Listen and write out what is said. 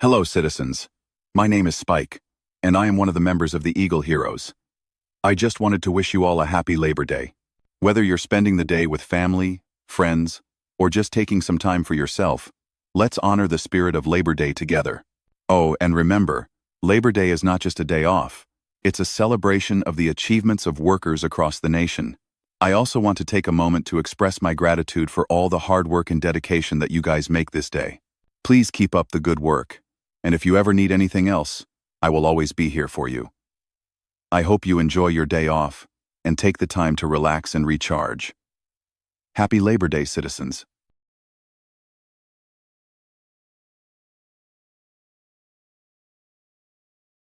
Hello, citizens. My name is Spike, and I am one of the members of the Eagle Heroes. I just wanted to wish you all a happy Labor Day. Whether you're spending the day with family, friends, or just taking some time for yourself, let's honor the spirit of Labor Day together. Oh, and remember, Labor Day is not just a day off. It's a celebration of the achievements of workers across the nation. I also want to take a moment to express my gratitude for all the hard work and dedication that you guys make this day. Please keep up the good work. And if you ever need anything else, I will always be here for you. I hope you enjoy your day off and take the time to relax and recharge. Happy Labor Day, citizens.